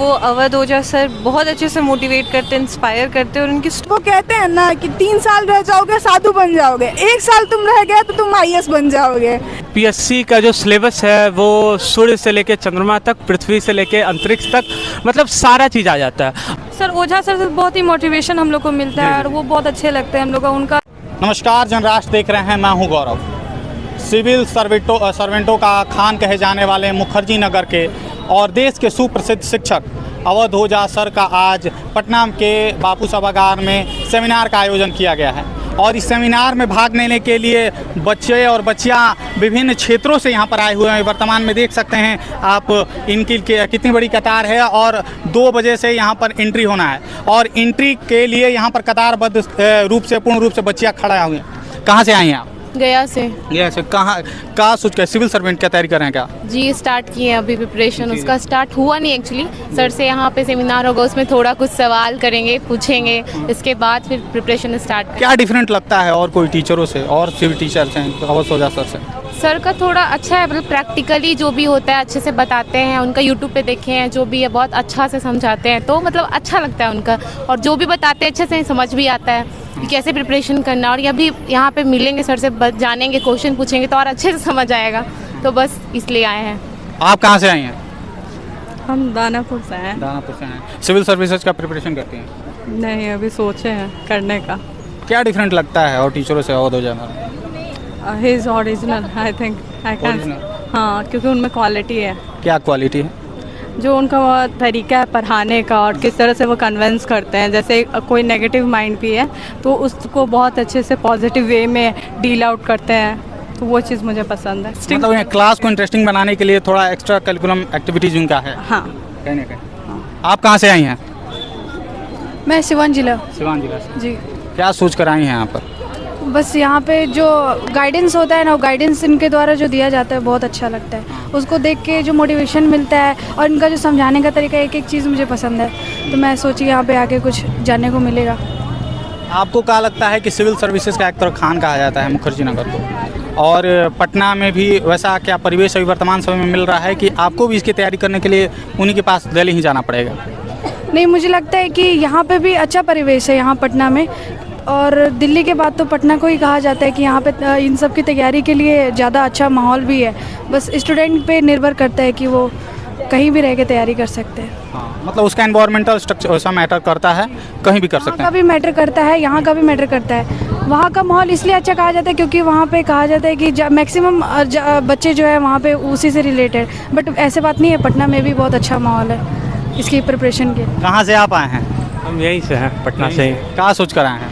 वो अवध ओझा सर बहुत अच्छे से मोटिवेट करते हैं, इंस्पायर करते हैं और उनकी वो कहते हैं ना कि 3 साल रह जाओगे साधु बन जाओगे, 1 साल तुम रह गए तो तुम IAS बन जाओगे। पीएससी का जो सिलेबस है वो सूर्य से लेके चंद्रमा तक, पृथ्वी से लेके अंतरिक्ष तक, मतलब सारा चीज़ आ जाता है। सर ओझा सर से बहुत ही मोटिवेशन हम लोग को मिलता है और वो बहुत अच्छे लगते हैं हम लोग का उनका। नमस्कार, जनराष्ट्र देख रहे हैं, मैं हूं गौरव। सिविल सर्वेंटों का खान कहे जाने वाले मुखर्जी नगर के और देश के सुप्रसिद्ध शिक्षक अवध ओझा सर का आज पटना के बापू सभागार में सेमिनार का आयोजन किया गया है और इस सेमिनार में भाग लेने के लिए बच्चे और बच्चियां विभिन्न क्षेत्रों से यहां पर आए हुए हैं। वर्तमान में देख सकते हैं आप इनकी कितनी बड़ी कतार है और 2 बजे से यहां पर एंट्री होना है और एंट्री के लिए यहां पर कतारबद्ध पूर्ण रूप से बच्चियां खड़ा हुए हैं। कहाँ से आई हैं आप? गया से। कहाँ सोच के सिविल सर्वेंट की तैयारी कर रहे हैं क्या? जी स्टार्ट किए हैं अभी प्रिपरेशन, उसका स्टार्ट हुआ नहीं एक्चुअली। सर से यहाँ पे सेमिनार होगा, उसमें थोड़ा कुछ सवाल करेंगे, पूछेंगे, इसके बाद फिर प्रिपरेशन स्टार्ट। क्या डिफरेंट लगता है और कोई टीचरों से और सिविल टीचर्स हैं अवध ओझा सर से? सर का थोड़ा अच्छा है, मतलब प्रैक्टिकली जो भी होता है अच्छे से बताते हैं। उनका यूट्यूब पे देखे हैं, जो भी है बहुत अच्छा से समझाते हैं, तो मतलब अच्छा लगता है उनका। और जो भी बताते हैं अच्छे से समझ भी आता है कि कैसे प्रिपरेशन करना। और अभी यहाँ पे मिलेंगे सर से, जानेंगे, क्वेश्चन पूछेंगे तो और अच्छे से समझ आएगा, तो बस इसलिए आए हैं। आप कहाँ से आई हैं? हम दानापुर से हैं। दानापुर से हैं। सिविल सर्विसेज का प्रिपरेशन करती हैं? नहीं, अभी सोचे हैं करने का। क्या डिफरेंट लगता है और टीचरों से अवध ओझा में? He is original, I think I can. हाँ, क्योंकि उनमें क्वालिटी है। क्या क्वालिटी है? जो उनका वो तरीका है पढ़ाने का और किस तरह से वो कन्विंस करते हैं। जैसे कोई नेगेटिव माइंड भी है तो उसको बहुत अच्छे से पॉजिटिव वे में डील आउट करते हैं, तो वो चीज़ मुझे पसंद है। मतलब क्लास को इंटरेस्टिंग बनाने के लिए थोड़ा एक्स्ट्रा करिकुलम एक्टिविटीज उनका है। हाँ, कहीं ना कहीं। हाँ। आप कहाँ से आई हैं? मैं सिवान जिला से। जी। क्या सोच कर आई हैं यहाँ पर? बस यहाँ पे जो गाइडेंस होता है ना, वो गाइडेंस इनके द्वारा जो दिया जाता है बहुत अच्छा लगता है। उसको देख के जो मोटिवेशन मिलता है और इनका जो समझाने का तरीका, एक एक चीज़ मुझे पसंद है, तो मैं सोची यहाँ पे आके कुछ जानने को मिलेगा। आपको क्या लगता है कि सिविल सर्विसेज का एक तरह खान कहा जाता है मुखर्जी नगर को, और पटना में भी वैसा क्या परिवेश अभी वर्तमान समय में मिल रहा है कि आपको भी इसकी तैयारी करने के लिए उन्हीं के पास दिल्ली ही जाना पड़ेगा? नहीं, मुझे लगता है कि यहाँ पे भी अच्छा परिवेश है यहाँ पटना में, और दिल्ली के बाद तो पटना को ही कहा जाता है कि यहाँ पे इन सब की तैयारी के लिए ज़्यादा अच्छा माहौल भी है। बस स्टूडेंट पे निर्भर करता है कि वो कहीं भी रह के तैयारी कर सकते हैं। हाँ, मतलब उसका एनवायरमेंटल स्ट्रक्चर ऐसा मैटर करता है, कहीं भी कर सकते हैं। का भी मैटर करता है, यहाँ का भी मैटर करता है। वहाँ का माहौल इसलिए अच्छा कहा जाता है क्योंकि वहाँ पे कहा जाता है कि मैक्सिमम बच्चे जो है वहाँ पे उसी से रिलेटेड, बट ऐसे बात नहीं है, पटना में भी बहुत अच्छा माहौल है इसकी प्रिपरेशन के। कहाँ से आप आए हैं? हम यहीं से हैं, पटना से ही। क्या सोच कर आए हैं?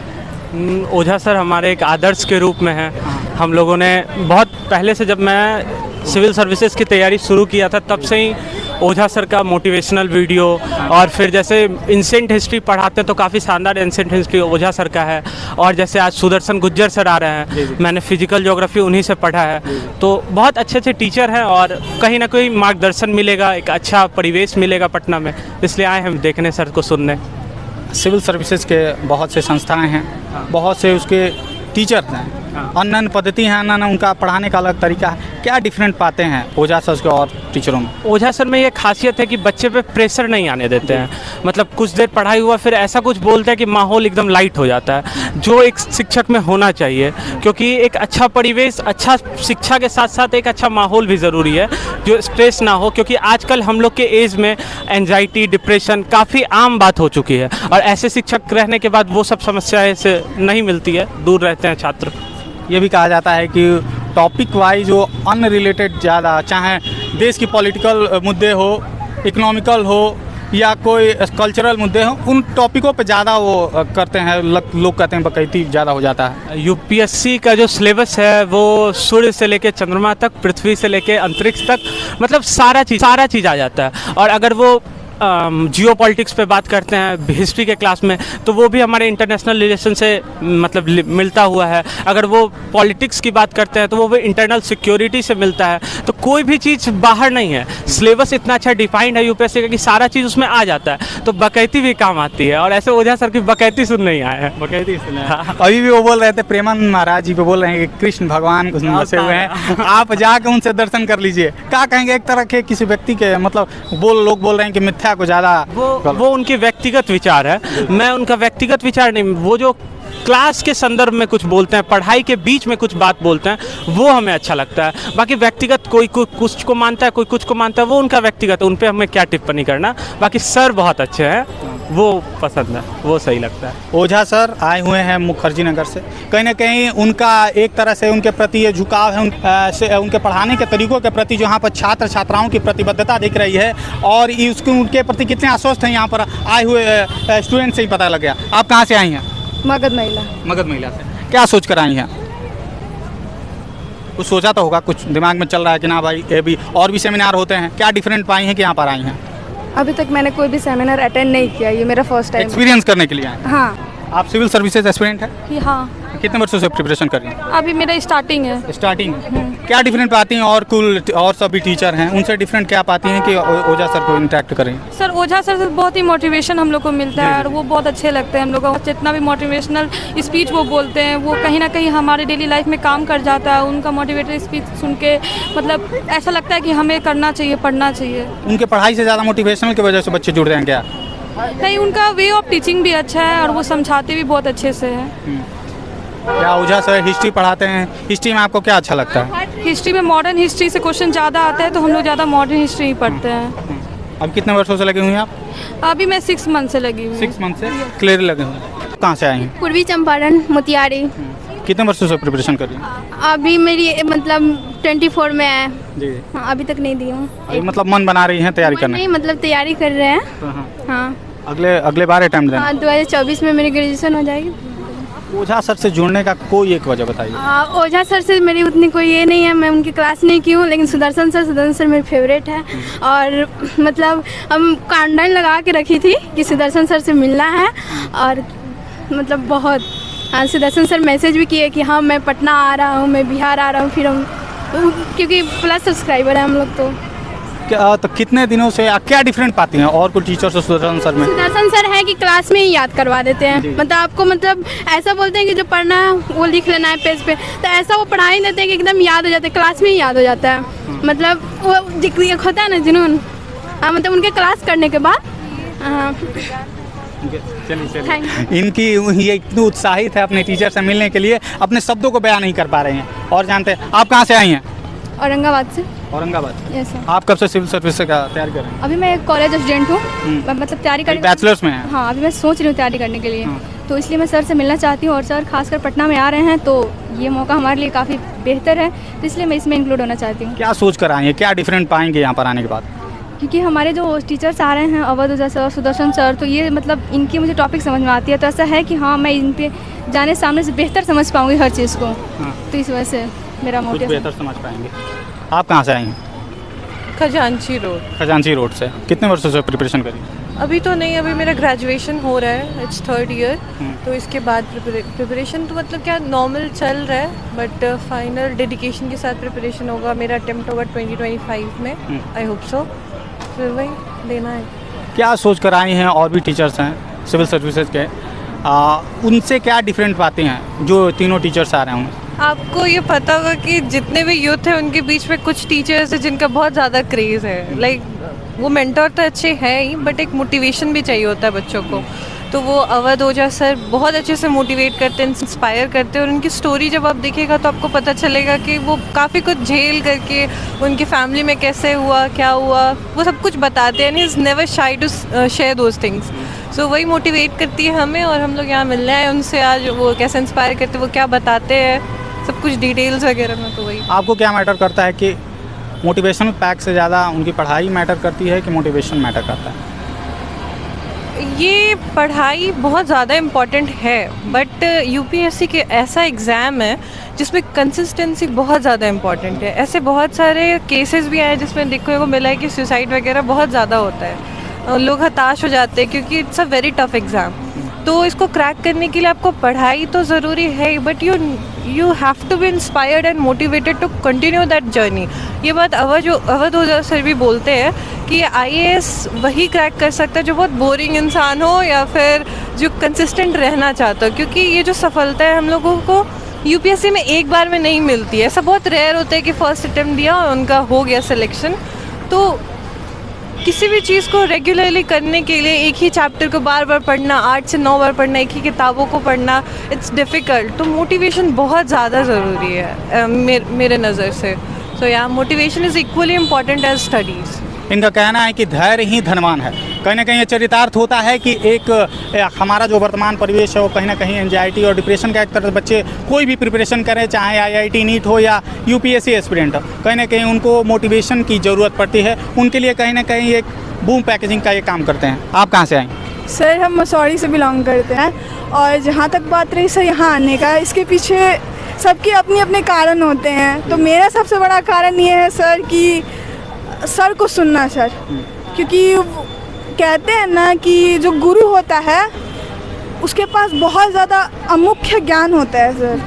ओझा सर हमारे एक आदर्श के रूप में हैं। हम लोगों ने बहुत पहले से, जब मैं सिविल सर्विसेज की तैयारी शुरू किया था, तब से ही ओझा सर का मोटिवेशनल वीडियो, और फिर जैसे इंसेंट हिस्ट्री पढ़ाते हैं तो काफ़ी शानदार इंसेंट हिस्ट्री ओझा सर का है। और जैसे आज सुदर्शन गुज्जर सर आ रहे हैं, मैंने फिजिकल ज्योग्राफी उन्हीं से पढ़ा है, तो बहुत अच्छे अच्छे टीचर हैं और कहीं ना कहीं मार्गदर्शन मिलेगा, एक अच्छा परिवेश मिलेगा पटना में, इसलिए आए हम देखने सर को, सुनने। सिविल सर्विसेज के बहुत से संस्थाएं हैं, बहुत से उसके टीचर हैं, अन्य पद्धति हैं, अन्य उनका पढ़ाने का अलग तरीका है। क्या डिफरेंट पाते हैं ओझा सर के और टीचरों में? ओझा सर में ये खासियत है कि बच्चे पे प्रेशर नहीं आने देते हैं। मतलब कुछ देर पढ़ाई हुआ फिर ऐसा कुछ बोलते हैं कि माहौल एकदम लाइट हो जाता है, जो एक शिक्षक में होना चाहिए, क्योंकि एक अच्छा परिवेश, अच्छा शिक्षा के साथ साथ एक अच्छा माहौल भी ज़रूरी है, जो स्ट्रेस ना हो, क्योंकि आजकल हम लोग के एज में एंजाइटी, डिप्रेशन काफ़ी आम बात हो चुकी है, और ऐसे शिक्षक रहने के बाद वो सब समस्याएं से नहीं मिलती है, दूर रहते हैं छात्र। ये भी कहा जाता है कि टॉपिक वाइज जो अनरिलेटेड ज़्यादा, चाहे देश की पॉलिटिकल मुद्दे हो, इकोनॉमिकल हो या कोई कल्चरल मुद्दे हो, उन टॉपिकों पे ज़्यादा वो करते हैं। लोग कहते हैं बकैती ज़्यादा हो जाता है। यूपीएससी का जो सिलेबस है वो सूर्य से लेके चंद्रमा तक, पृथ्वी से लेके अंतरिक्ष तक, मतलब सारा चीज़ आ जाता है। और अगर वो जियो पॉलिटिक्स पे बात करते हैं हिस्ट्री के क्लास में, तो वो भी हमारे इंटरनेशनल रिलेशन से मतलब मिलता हुआ है। अगर वो पॉलिटिक्स की बात करते हैं तो वो भी इंटरनल सिक्योरिटी से मिलता है। तो कोई भी चीज़ बाहर नहीं है। सिलेबस इतना अच्छा डिफाइंड है यूपीएससी का कि सारा चीज़ उसमें आ जाता है, तो बकैती भी काम आती है। और ऐसे ओझा सर की बकैती सुन नहीं आए हैं। बकैती सुना है। अभी भी वो बोल रहे थे, प्रेमानंद महाराज जी पे बोल रहे हैं कि कृष्ण भगवान उसमें बसे हुए हैं, आप जाके उनसे दर्शन कर लीजिए। क्या कहेंगे, एक तरह के किसी व्यक्ति के मतलब लोग बोल रहे हैं कि मिथ्या को ज़्यादा वो उनके व्यक्तिगत विचार है, मैं उनका व्यक्तिगत विचार नहीं, वो जो क्लास के संदर्भ में कुछ बोलते हैं, पढ़ाई के बीच में कुछ बात बोलते हैं, वो हमें अच्छा लगता है। बाकी व्यक्तिगत कोई कुछ को मानता है, कोई कुछ को मानता है, वो उनका व्यक्तिगत है, उन पर हमें क्या टिप्पणी करना। बाकी सर बहुत अच्छे हैं, वो पसंद है, वो सही लगता है। ओझा सर आए हुए हैं मुखर्जी नगर से, कहीं ना कहीं उनका एक तरह से उनके प्रति ये झुकाव है, उनके पढ़ाने के तरीकों के प्रति जो यहाँ पर छात्र छात्राओं की प्रतिबद्धता दिख रही है, और उनके प्रति कितने आश्वस्त हैं यहाँ पर आए हुए स्टूडेंट से ही पता लग गया। आप कहाँ से आई हैं? मगध महिला। मगध महिला से। क्या सोच कर आई हैं? कुछ सोचा तो होगा, कुछ दिमाग में चल रहा है कि ना भाई ये भी और भी सेमिनार होते हैं, क्या डिफरेंट पाई हैं कि यहाँ पर आई हैं? अभी तक मैंने कोई भी सेमिनार अटेंड नहीं किया, ये मेरा फर्स्ट टाइम। एक्सपीरियंस करने के लिए आए? हाँ। आप सिविल सर्विसेज एस्पिरेंट हैं? हाँ। कितने वर्षों से प्रिपरेशन कर रही हैं? अभी मेरा स्टार्टिंग है। स्टार्टिंग। क्या डिफरेंट पाती हैं और सभी टीचर हैं, उनसे डिफरेंट क्या पाती हैं कि ओझा सर को इंटरेक्ट करें? सर ओझा सर से बहुत ही मोटिवेशन हम लोग को मिलता है, और वो बहुत अच्छे लगते हैं हम लोग को। जितना भी मोटिवेशनल स्पीच वो बोलते हैं, वो कहीं ना कहीं हमारे डेली लाइफ में काम कर जाता है। उनका मोटिवेटेड स्पीच सुन के मतलब ऐसा लगता है कि हमें करना चाहिए, पढ़ना चाहिए। उनके पढ़ाई से ज़्यादा मोटिवेशनल की वजह से बच्चे जुड़ रहे हैं क्या? नहीं, उनका वे ऑफ टीचिंग भी अच्छा है, और वो समझाते भी बहुत अच्छे से हैं। क्या ओझा सर हिस्ट्री पढ़ाते हैं? हिस्ट्री में आपको क्या अच्छा लगता है? हिस्ट्री में मॉडर्न हिस्ट्री से क्वेश्चन ज़्यादा आता है, तो हम लोग ज़्यादा मॉडर्न हिस्ट्री ही पढ़ते हैं। अब कितने वर्षों से लगे हुए हैं आप? अभी मैं 6 मंथ से लगी हुई हूँ। 6 मंथ से क्लियर लगे हुए हैं। कहाँ से आई हैं? पूर्वी चंपारण मोतिहारी। कितने वर्षों से प्रिपरेशन कर रही हैं? अभी मेरी मतलब 24 में है। जी। हाँ, अभी तक नहीं दी हूँ। अभी मतलब मन बना रही हैं तैयारी करने? नहीं, मतलब तैयारी कर रहे हैं। हाँ। अगले बार अटेम्प्ट देना? हाँ, 2024 में मेरी ग्रेजुएशन हो जाएगी। ओझा सर से जुड़ने का कोई एक वजह बताइए। ओझा सर से मेरी उतनी कोई ये नहीं है, मैं उनकी क्लास नहीं की हूँ, लेकिन सुदर्शन सर मेरे फेवरेट है। और मतलब हम काउंटडाउन लगा के रखी थी कि सुदर्शन सर से मिलना है, और मतलब बहुत सुदर्शन सर मैसेज भी किए कि हाँ मैं पटना आ रहा हूँ, मैं बिहार आ रहा हूँ। फिर हम क्योंकि प्लस सब्सक्राइबर है हम लोग, तो कितने दिनों से क्या डिफरेंट पाती हैं और कोई टीचर से सुदर्शन सर में? सुदर्शन सर है कि क्लास में ही याद करवा देते हैं, मतलब आपको मतलब ऐसा बोलते हैं कि जो पढ़ना है वो लिख लेना है पेज पे, तो ऐसा वो पढ़ा ही देते हैं कि एकदम याद हो जाता है, क्लास में ही याद हो जाता है। मतलब वो एक होता है ना जुनून, मतलब उनके क्लास करने के बाद। इनकी ये इतनी उत्साहित है अपने टीचर से मिलने के लिए, अपने शब्दों को बयान नहीं कर पा रहे हैं। और जानते हैं आप कहाँ से आई हैं? औरंगाबाद से। औरंगाबाद। Yes sir. आप कब से सिविल सर्विस का तैयारी कर रहे हैं? अभी मैं कॉलेज स्टूडेंट हूँ, मतलब तैयारी कर बैचलर्स में है। हाँ, अभी मैं सोच रही हूँ तैयारी करने के लिए, तो इसलिए मैं सर से मिलना चाहती हूँ। और सर खासकर पटना में आ रहे हैं, तो ये मौका हमारे लिए काफ़ी बेहतर है, तो इसलिए मैं इसमें इंक्लूड होना चाहती हूँ। क्या सोच कर आए हैं, क्या डिफरेंट पाएंगे यहाँ पर आने के बाद? क्योंकि हमारे जो टीचर्स आ रहे हैं, अवध ओझा सर, सुदर्शन सर, तो ये मतलब इनकी मुझे टॉपिक समझ में आती है, तो ऐसा है कि हाँ मैं इन पे जाने सामने से बेहतर समझ पाऊँगी हर चीज़ को। तो इस वजह से मेरा मोटिव बेहतर समझ पाएंगे। आप कहाँ से आई हैं? खजांची रोड। खजांची रोड से। कितने वर्षों से प्रिपरेशन करी? अभी तो नहीं, अभी मेरा ग्रेजुएशन हो रहा है, इट्स 3rd ईयर, तो इसके बाद प्रिपरेशन तो मतलब क्या नॉर्मल चल रहा है, बट फाइनल डेडिकेशन के साथ प्रिपरेशन होगा। मेरा अटेम्प्ट होगा 2025 में, आई होप सो, फिर वही देना है। क्या सोच कर आई हैं? और भी टीचर्स हैं सिविल सर्विसेज के, उनसे क्या डिफरेंट पाते हैं जो तीनों टीचर्स आ रहे होंगे? आपको ये पता होगा कि जितने भी यूथ हैं उनके बीच में कुछ टीचर्स हैं जिनका बहुत ज़्यादा क्रेज़ है, लाइक वो मेंटर तो अच्छे हैं ही, बट एक मोटिवेशन भी चाहिए होता है बच्चों को। तो वो अवध ओझा सर बहुत अच्छे से मोटिवेट करते हैं, इंस्पायर करते हैं, और उनकी स्टोरी जब आप देखेगा तो आपको पता चलेगा कि वो काफ़ी कुछ झेल करके उनकी फैमिली में कैसे हुआ, क्या हुआ, वो सब कुछ बताते हैं। Is never shy to share those things. So वही मोटिवेट करती है हमें, और हम लोग यहाँ मिलने आए उनसे आज। वो कैसे इंस्पायर करते हैं, वो क्या बताते हैं, सब कुछ डिटेल्स वगैरह में। तो वही आपको क्या मैटर करता है कि मोटिवेशनल पैक से ज़्यादा उनकी पढ़ाई मैटर करती है कि मोटिवेशन मैटर करता है? ये पढ़ाई बहुत ज़्यादा इम्पॉर्टेंट है, बट यूपीएससी के ऐसा एग्ज़ाम है जिसमें कंसिस्टेंसी बहुत ज़्यादा इम्पॉर्टेंट है। ऐसे बहुत सारे केसेस भी आए जिसमें देखने को मिला है कि सुसाइड वगैरह बहुत ज़्यादा होता है, लोग हताश हो जाते हैं क्योंकि it's a very tough exam. तो इसको क्रैक करने के लिए आपको पढ़ाई तो ज़रूरी है, but you have to be inspired and motivated to continue that journey. ये बात अवध ओझा सर भी बोलते हैं कि IAS वही क्रैक कर सकता है जो बहुत बोरिंग इंसान हो या फिर जो कंसिस्टेंट रहना चाहता हो, क्योंकि ये जो सफलता है हम लोगों को UPSC में एक बार में नहीं मिलती है। ऐसा बहुत रेयर होता है कि फर्स्ट अटेम्प्ट दिया और उनका हो गया सिलेक्शन। तो किसी भी चीज़ को रेगुलरली करने के लिए एक ही चैप्टर को बार बार पढ़ना, 8 से 9 बार पढ़ना, एक ही किताबों को पढ़ना, इट्स डिफ़िकल्ट। तो मोटिवेशन बहुत ज़्यादा ज़रूरी है मेरे नज़र से। सो या motivation is equally important as studies. इनका कहना है कि धैर्य ही धनवान है। कहीं ना कहीं ये चरितार्थ होता है कि एक हमारा जो वर्तमान परिवेश है वो कहीं ना कहीं एंजाइटी और डिप्रेशन का एक तरह से बच्चे कोई भी प्रिपरेशन करें, चाहे IIT नीट हो या UPSC एस्पिरेंट हो, कहीं ना कहीं उनको मोटिवेशन की ज़रूरत पड़ती है। उनके लिए कहीं ना कहीं एक बूम पैकेजिंग का ये काम करते हैं। आप कहाँ से आए? सर हम मसौरी से बिलोंग करते हैं, और जहाँ तक बात रही सर यहाँ आने का, इसके पीछे सबके अपने अपने कारण होते हैं। तो मेरा सबसे बड़ा कारण ये है सर कि सर को सुनना सर, क्योंकि कहते हैं ना कि जो गुरु होता है उसके पास बहुत ज़्यादा अमुख्य ज्ञान होता है सर,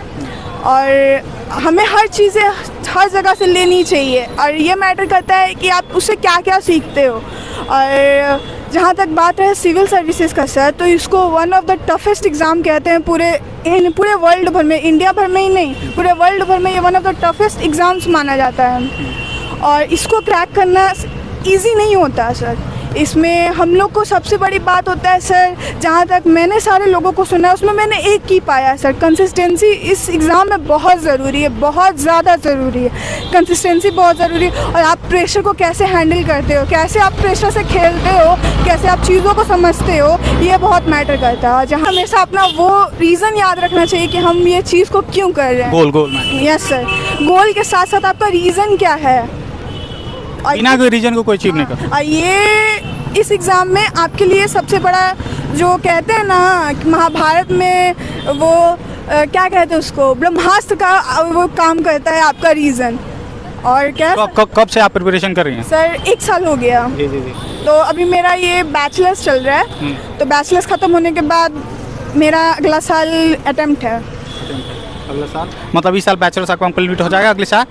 और हमें हर चीज़ें हर जगह से लेनी चाहिए, और ये मैटर करता है कि आप उससे क्या क्या सीखते हो। और जहाँ तक बात है सिविल सर्विसेज का सर, तो इसको one of the toughest exam कहते हैं पूरे वर्ल्ड भर में, इंडिया भर में ही नहीं पूरे वर्ल्ड भर में ये one of the toughest exams माना जाता है। और इसको क्रैक करना इजी नहीं होता सर। इसमें हम लोग को सबसे बड़ी बात होता है सर, जहाँ तक मैंने सारे लोगों को सुना है उसमें मैंने एक ही पाया सर, कंसिस्टेंसी इस एग्ज़ाम में बहुत ज़रूरी है, बहुत ज़्यादा ज़रूरी है। कंसिस्टेंसी बहुत ज़रूरी है, और आप प्रेशर को कैसे हैंडल करते हो, कैसे आप प्रेशर से खेलते हो, कैसे आप चीज़ों को समझते हो, ये बहुत मैटर करता है। और जहाँ हमेशा अपना वो रीज़न याद रखना चाहिए कि हम ये चीज़ को क्यों कर रहे हैं। गोल यस सर, गोल के साथ साथ आपका रीज़न क्या है, बिना कोई रीजन को कोई अचीव नहीं कर। ये इस एग्ज़ाम में आपके लिए सबसे बड़ा जो कहते हैं ना महाभारत में वो क्या कहते हैं उसको, ब्रह्मास्त्र का वो काम करता है आपका रीज़न। और क्या कब से आप प्रिपरेशन कर रही हैं? सर 1 साल हो गया। जी। तो अभी मेरा ये बैचलर्स चल रहा है, तो बैचलर्स ख़त्म होने के बाद मेरा अगला साल अटेम्प्ट है। अगला साल मतलब इस साल बैचलर्स का कंप्लीट हो जाएगा, अगले साल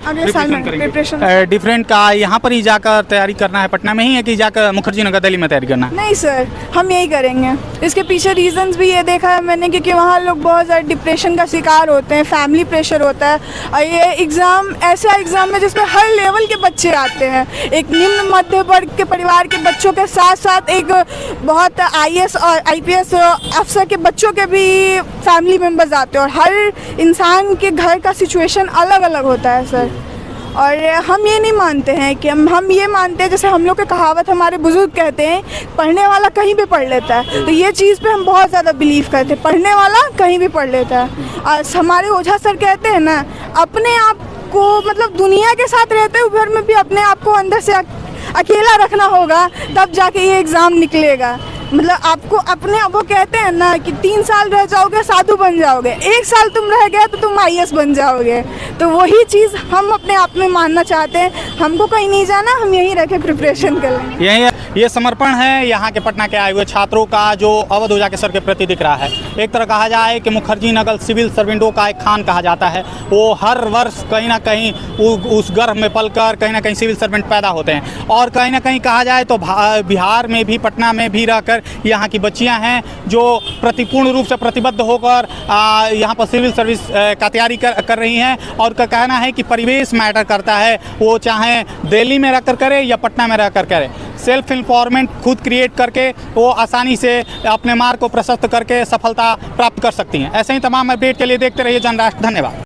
प्रिपरेशन डिफरेंट का यहाँ पर ही जाकर तैयारी करना है, पटना में ही है कि जाकर मुखर्जी नगर दिल्ली में तैयारी करना है? नहीं सर, हम यही करेंगे। इसके पीछे रीजंस भी ये देखा है मैंने, क्योंकि वहाँ लोग बहुत ज़्यादा डिप्रेशन का शिकार होते हैं, फैमिली प्रेशर होता है, और ये एग्ज़ाम ऐसा एग्ज़ाम है जिसमें हर लेवल के बच्चे आते हैं। एक निम्न मध्य वर्ग के परिवार के बच्चों के साथ साथ एक बहुत IAS और IPS अफसर के बच्चों के भी फैमिली मेम्बर्स आते हैं, और हर इंसान के घर का सिचुएशन अलग अलग होता है सर। और हम ये नहीं मानते हैं कि हम ये मानते हैं, जैसे हम लोग के कहावत हमारे बुजुर्ग कहते हैं, पढ़ने वाला कहीं भी पढ़ लेता है। तो ये चीज़ पे हम बहुत ज़्यादा बिलीव करते हैं, पढ़ने वाला कहीं भी पढ़ लेता है। और हमारे ओझा सर कहते हैं ना, अपने आप को मतलब दुनिया के साथ रहते हुए घर में भी अपने आप को अंदर से अकेला रखना होगा, तब जाके ये एग्ज़ाम निकलेगा। मतलब आपको अपने वो कहते हैं ना कि 3 साल रह जाओगे साधु बन जाओगे, 1 साल तुम रह गए तो तुम IAS बन जाओगे। तो वही चीज़ हम अपने आप में मानना चाहते हैं। हमको कहीं नहीं जाना, हम यहीं रह के प्रिपरेशन कर लेंगे। यही ये समर्पण है यहाँ के पटना के आए हुए छात्रों का, जो अवध ओझा के सर के प्रति दिख रहा है। एक तरह कहा जाए कि मुखर्जी नगर सिविल सर्वेंटों का एक खान कहा जाता है। वो हर वर्ष कहीं ना कहीं उस गर्भ में पलकर कहीं ना कहीं सिविल सर्वेंट पैदा होते हैं। और कहीं ना कहीं कहा जाए तो बिहार में भी, पटना में भी रहकर यहाँ की बच्चियाँ हैं जो पूर्ण रूप से प्रतिबद्ध होकर यहाँ पर सिविल सर्विस का तैयारी कर रही हैं। और का कहना है कि परिवेश मैटर करता है, वो चाहे दिल्ली में रहकर करे या पटना में रहकर करे। सेल्फ एम्पावरमेंट खुद क्रिएट करके वो आसानी से अपने मार्ग को प्रशस्त करके सफलता प्राप्त कर सकती हैं। ऐसे ही तमाम अपडेट के लिए देखते रहिए जनराष्ट्र। धन्यवाद।